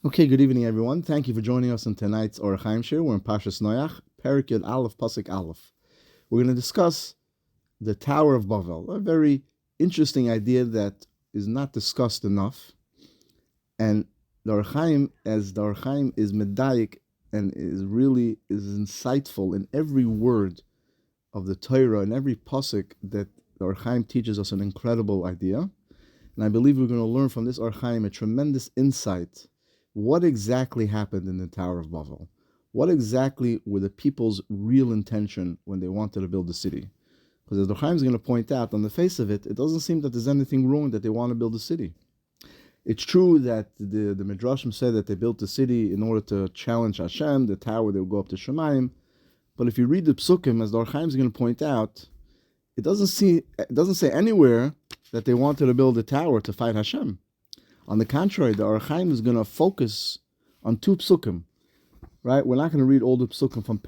Okay, good evening, everyone. Thank you for joining us in tonight's Hachaim share. We're in Parshat Noach, Perek Yud Aleph, Pasuk Aleph. We're going to discuss the Tower of Bavel, a very interesting idea that is not discussed enough. And the Hachaim, as the Hachaim is medayik and is insightful in every word of the Torah and every pasuk, that the Hachaim teaches us an incredible idea. And I believe we're going to learn from this Hachaim a tremendous insight. What exactly happened in the Tower of Bavel? What exactly were the people's real intention when they wanted to build the city? Because as the Chaim is going to point out, on the face of it, it doesn't seem that there's anything wrong that they want to build a city. It's true that the Midrashim said that they built the city in order to challenge Hashem, the tower, they would go up to Shemayim. But if you read the Psukim, as the Chaim is going to point out, it doesn't say anywhere that they wanted to build a tower to fight Hashem. On the contrary, the Hachaim is going to focus on two psukim, right? We're not going to read all the psukim from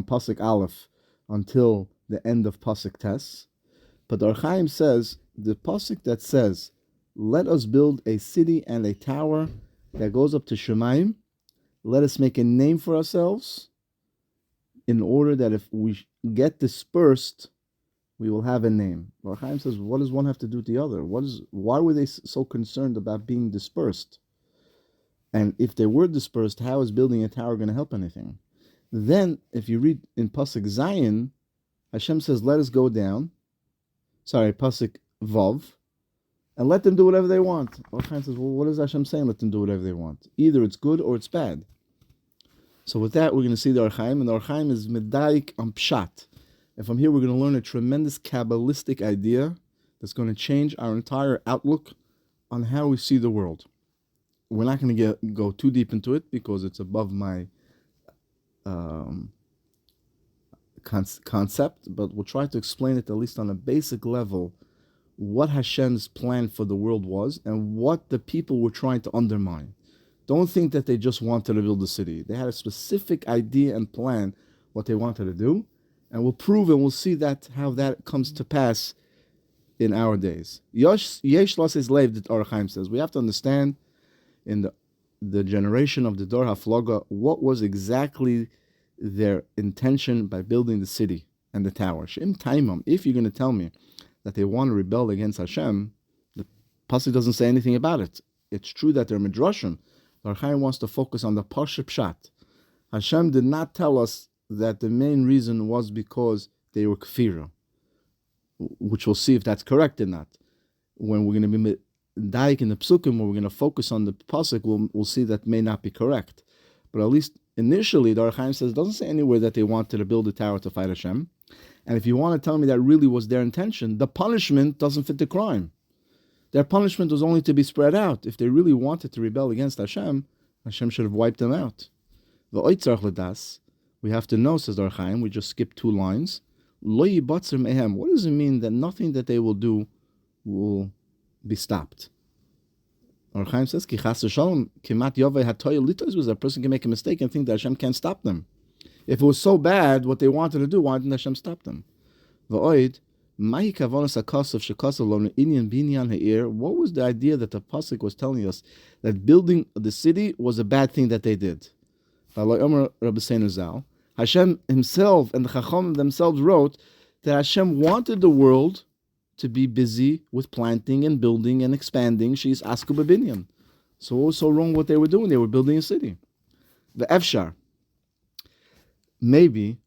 Pasuk Aleph until the end of Pasuk Tes, but the Hachaim says the pasuk that says, "Let us build a city and a tower that goes up to Shemayim. Let us make a name for ourselves, in order that if we get dispersed, we will have a name." Hachaim says, what does one have to do with the other? Why were they so concerned about being dispersed? And if they were dispersed, how is building a tower going to help anything? Then, if you read in Pasuk Zayin, Hashem says, let us go down. Pasuk Vav, and let them do whatever they want. Hachaim says, well, what is Hashem saying? Let them do whatever they want. Either it's good or it's bad. So with that, we're going to see the Hachaim, and the Hachaim is medayik on Pshat. And from here, we're going to learn a tremendous Kabbalistic idea that's going to change our entire outlook on how we see the world. We're not going to go too deep into it because it's above my concept, but we'll try to explain it at least on a basic level, what Hashem's plan for the world was and what the people were trying to undermine. Don't think that they just wanted to build a city. They had a specific idea and plan, what they wanted to do. And we'll prove and we'll see that how that comes to pass in our days. Yesh Lases Lev, that Hachaim says. We have to understand in the generation of the Dor HaFloga, what was exactly their intention by building the city and the tower. Shem Taimam, if you're going to tell me that they want to rebel against Hashem, the Pasuk doesn't say anything about it. It's true that they're Midrashim. Hachaim wants to focus on the Parshat Pshat. Hashem did not tell us that the main reason was because they were kfira, which we'll see if that's correct or not. When we're going to be daik in the psukim, where we're going to focus on the pasuk, we'll see that may not be correct. But at least initially, the Hachaim says, it doesn't say anywhere that they wanted to build a tower to fight Hashem. And if you want to tell me that really was their intention, the punishment doesn't fit the crime. Their punishment was only to be spread out. If they really wanted to rebel against Hashem, Hashem should have wiped them out. We have to know, says the Hachaim, we just skipped 2 lines. Lo yibatzer mehem. What does it mean that nothing that they will do will be stopped? Hachaim says, Ki chas v'shalom kimat yovei hatoy litos, was a person can make a mistake and think that Hashem can't stop them. If it was so bad, what they wanted to do, why didn't Hashem stop them? V'oid, mahi kavonos hakasav shekasav lo inyan binyan ha'ir. What was the idea that the pasuk was telling us that building the city was a bad thing that they did? Hashem himself and the Chacham themselves wrote that Hashem wanted the world to be busy with planting and building and expanding. She's asku b'binyan. So what was so wrong what they were doing? They were building a city. The Efshar. Maybe,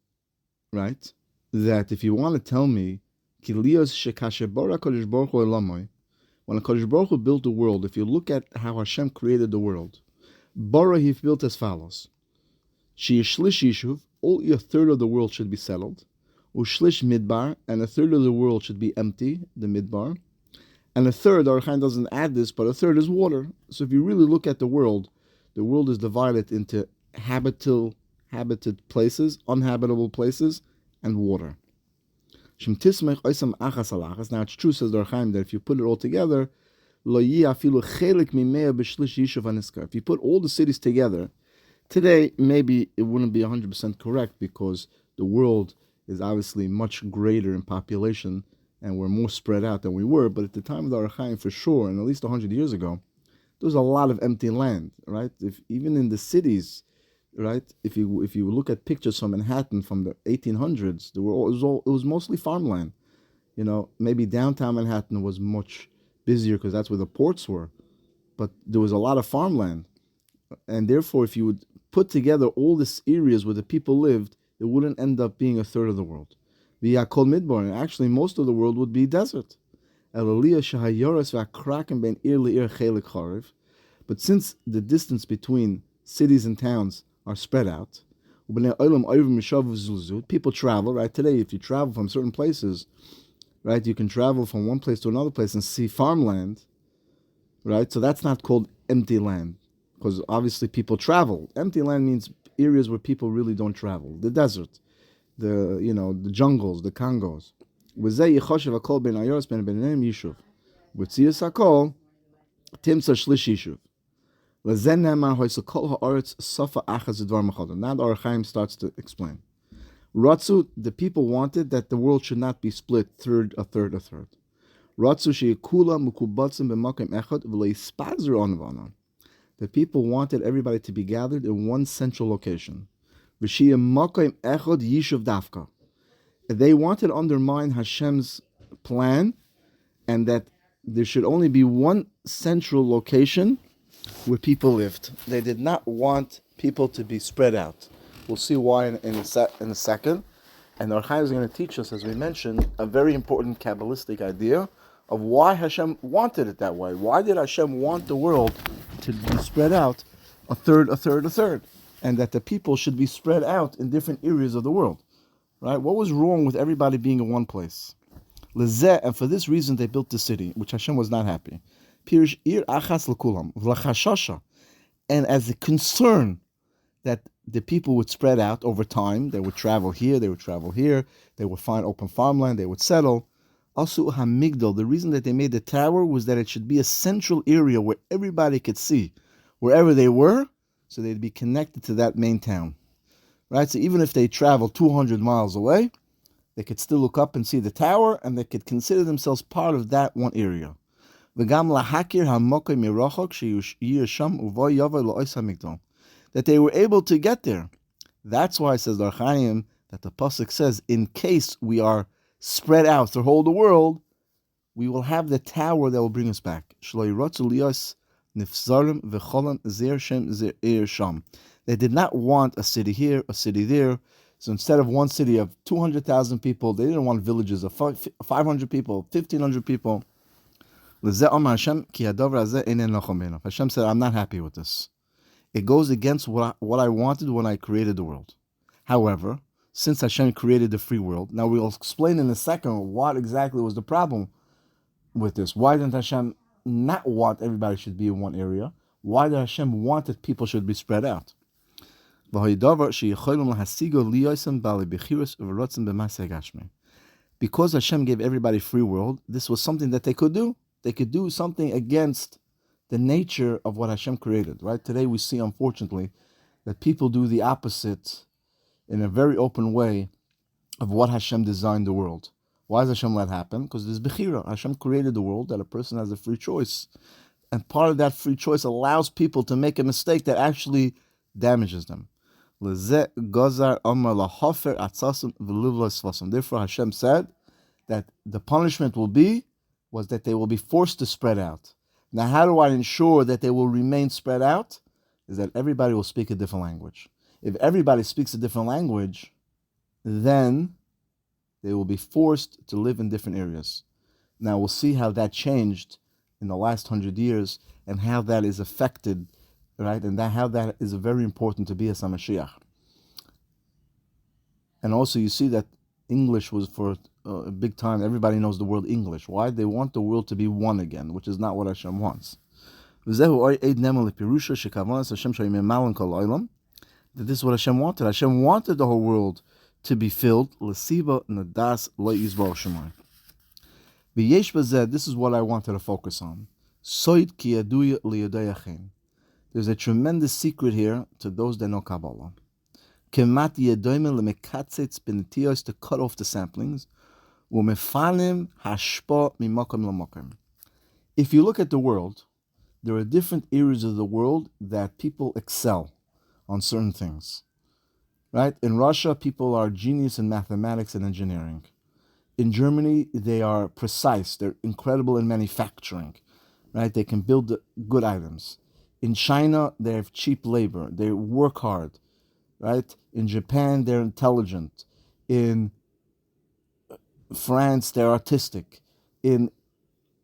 right, that if you want to tell me, when HaKadosh Baruch Hu built the world, if you look at how Hashem created the world, Bara he built as follows. Shlish Yishuv, all a third of the world should be settled. Ushlish Midbar, and a third of the world should be empty, the Midbar. And a third, our Chaim doesn't add this, but a third is water. So if you really look at the world is divided into habited places, uninhabitable places, and water. Now it's true, says the Chaim, that if you put it all together, if you put all the cities together, today, maybe it wouldn't be 100% correct because the world is obviously much greater in population and we're more spread out than we were. But at the time of the Hachaim, for sure, and at least 100 years ago, there was a lot of empty land, right? Even in the cities, right? If you look at pictures from Manhattan from the 1800s, it was mostly farmland. Maybe downtown Manhattan was much busier because that's where the ports were, but there was a lot of farmland, and therefore, if you would put together all these areas where the people lived, it wouldn't end up being a third of the world. The Yakol Midbar, and actually most of the world would be desert. But since the distance between cities and towns are spread out, people travel, right? Today, if you travel from certain places, right, you can travel from one place to another place and see farmland, right? So that's not called empty land, because obviously people travel. Empty land means areas where people really don't travel. The desert, the jungles, the Congos. V'tzias hakol timsa shlish yishuv. Lezen nemar hoysa kol haaretz safa achas zedvar machadam. Now the Hachaim starts to explain. Ratzu, the people wanted that the world should not be split a third. Ratzu sheyekula mukubatzim b'makom echad v'leispazru onvanon. The people wanted everybody to be gathered in one central location. V'shiyeh makom echad yishuv dafka. They wanted to undermine Hashem's plan, and that there should only be one central location where people lived. They did not want people to be spread out. We'll see why in a second. And the Hachaim is going to teach us, as we mentioned, a very important Kabbalistic idea of why Hashem wanted it that way. Why did Hashem want the world to be spread out a third, and that the people should be spread out in different areas of the world? Right? What was wrong with everybody being in one place? And for this reason they built the city, which Hashem was not happy. And as a concern that the people would spread out over time, they would travel here, they would find open farmland, they would settle. Also, Hamigdal, the reason that they made the tower was that it should be a central area where everybody could see wherever they were, so they'd be connected to that main town. Right? So even if they travel 200 miles away, they could still look up and see the tower, and they could consider themselves part of that one area. That they were able to get there. That's why, says the Hachaim, that the pasuk says, in case we are spread out through all the world, we will have the tower that will bring us back. They did not want a city here, a city there. So instead of one city of 200,000 people, they didn't want villages of 500 people, 1,500 people. Hashem said, I'm not happy with this. It goes against what I wanted when I created the world. However, since Hashem created the free world, now we'll explain in a second what exactly was the problem with this. Why didn't Hashem not want everybody should be in one area? Why did Hashem want that people should be spread out? Because Hashem gave everybody free world, this was something that they could do. They could do something against the nature of what Hashem created. Right? Today we see, unfortunately, that people do the opposite in a very open way of what Hashem designed the world. Why does Hashem let happen? Because there's Bechira. Hashem created the world that a person has a free choice. And part of that free choice allows people to make a mistake that actually damages them. Therefore, Hashem said that the punishment was that they will be forced to spread out. Now, how do I ensure that they will remain spread out? Is that everybody will speak a different language. If everybody speaks a different language, then they will be forced to live in different areas. Now, we'll see how that changed in the last 100 years and how that is affected, right? And how that is very important to be as a Mashiach. And also you see that English was for a big time. Everybody knows the word English. Why? They want the world to be one again, which is not what Hashem wants. That this is what Hashem wanted. Hashem wanted the whole world to be filled. This is what I wanted to focus on. There's a tremendous secret here to those that know Kabbalah. To cut off the samplings. If you look at the world, there are different areas of the world that people excel on certain things. Right? In Russia, people are genius in mathematics and engineering. In Germany, they are precise. They're incredible in manufacturing. Right? They can build good items. In China, they have cheap labor. They work hard. Right? In Japan, they're intelligent. In France, they're artistic. In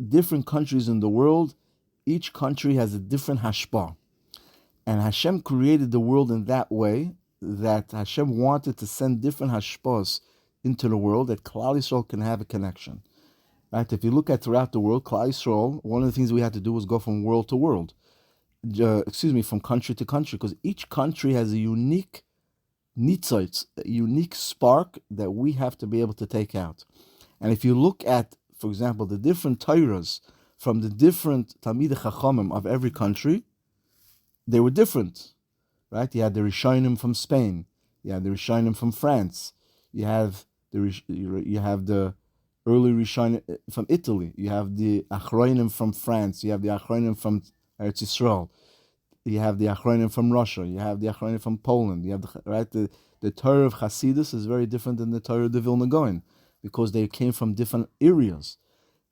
different countries in the world, each country has a different hashpah. And Hashem created the world in that way that Hashem wanted to send different hashpahs into the world that Klal Yisrael can have a connection. Right? If you look at throughout the world, Klal Yisrael, one of the things we had to do was go from world to world. From country to country, because each country has a unique nitzitz, a unique spark that we have to be able to take out. And if you look at, for example, the different Torahs from the different Talmidei Chachamim of every country, they were different, right? You had the Rishonim from Spain, you had the Rishonim from France, you have the early Rishonim from Italy, you have the Achronim from France, you have the Achronim from Eretz Yisrael, you have the Achronim from Russia, you have the Achronim from Poland, you have the Torah of Hasidus is very different than the Torah of the Vilna Gaon, because they came from different areas,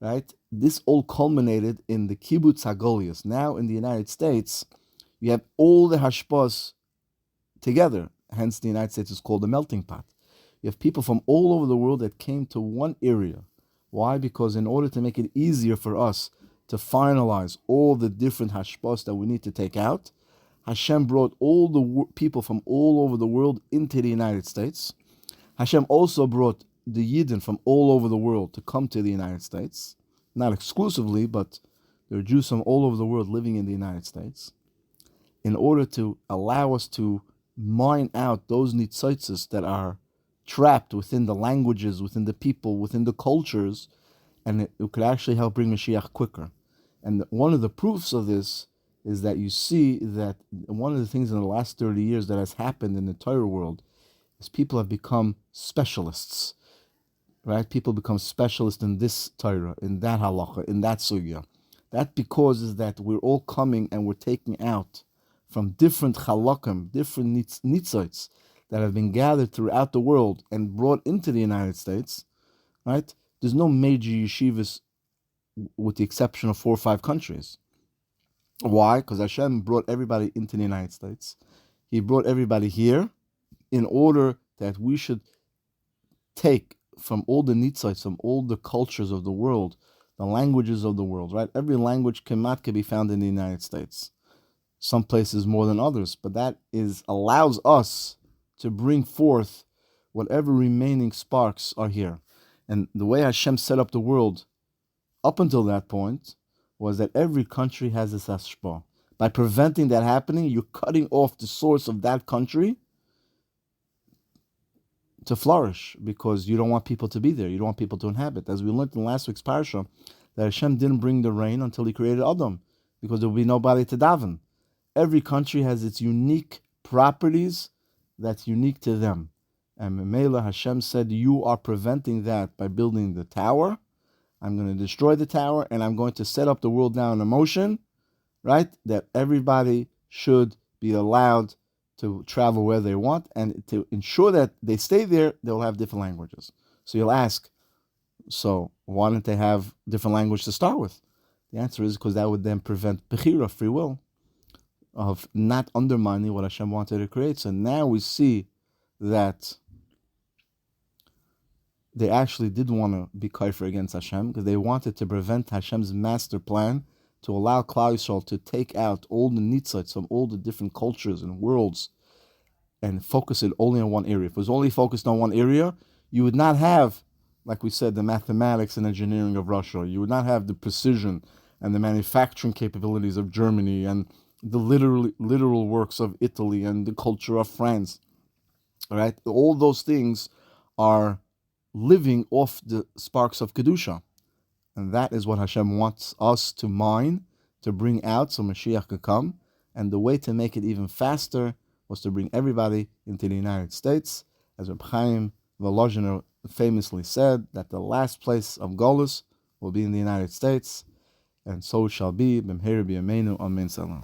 right? This all culminated in the Kibbutz HaGolius. Now in the United States, you have all the hashpahs together. Hence, the United States is called a melting pot. You have people from all over the world that came to one area. Why? Because in order to make it easier for us to finalize all the different hashpahs that we need to take out, Hashem brought all the people from all over the world into the United States. Hashem also brought the Yidden from all over the world to come to the United States. Not exclusively, but there are Jews from all over the world living in the United States, in order to allow us to mine out those nitzotzes that are trapped within the languages, within the people, within the cultures, and it could actually help bring Mashiach quicker. And one of the proofs of this is that you see that one of the things in the last 30 years that has happened in the Torah world is people have become specialists. Right? People become specialists in this Torah, in that halacha, in that sugya. That because is that we're all coming and we're taking out from different halakim, different nitzots that have been gathered throughout the world and brought into the United States. Right? There's no major yeshivas with the exception of 4 or 5 countries. Why? Because Hashem brought everybody into the United States. He brought everybody here in order that we should take from all the nitzots, from all the cultures of the world, the languages of the world, right? Every language can be found in the United States. Some places more than others, but that allows us to bring forth whatever remaining sparks are here. And the way Hashem set up the world up until that point was that every country has this hashpah. By preventing that happening, you're cutting off the source of that country to flourish, because you don't want people to be there. You don't want people to inhabit. As we learned in last week's Parshat, that Hashem didn't bring the rain until He created Adam, because there will be nobody to daven. Every country has its unique properties that's unique to them. And Memela, Hashem said, you are preventing that by building the tower. I'm going to destroy the tower, and I'm going to set up the world now in a motion, right? That everybody should be allowed to travel where they want, and to ensure that they stay there, they'll have different languages. So you'll ask, so why don't they have different language to start with? The answer is because that would then prevent bechira, free will, of not undermining what Hashem wanted to create. So now we see that they actually did want to be kafir against Hashem, because they wanted to prevent Hashem's master plan to allow Klal Yisrael to take out all the nitzots from all the different cultures and worlds and focus it only on one area. If it was only focused on one area, you would not have, like we said, the mathematics and engineering of Russia. You would not have the precision and the manufacturing capabilities of Germany and the literal works of Italy and the culture of France. All right? All those things are living off the sparks of Kedusha. And that is what Hashem wants us to mine, to bring out so Mashiach could come. And the way to make it even faster was to bring everybody into the United States. As Hachaim famously said, that the last place of Golus will be in the United States. and so shall be. B'mheir b'yameinu. Amen. Salam.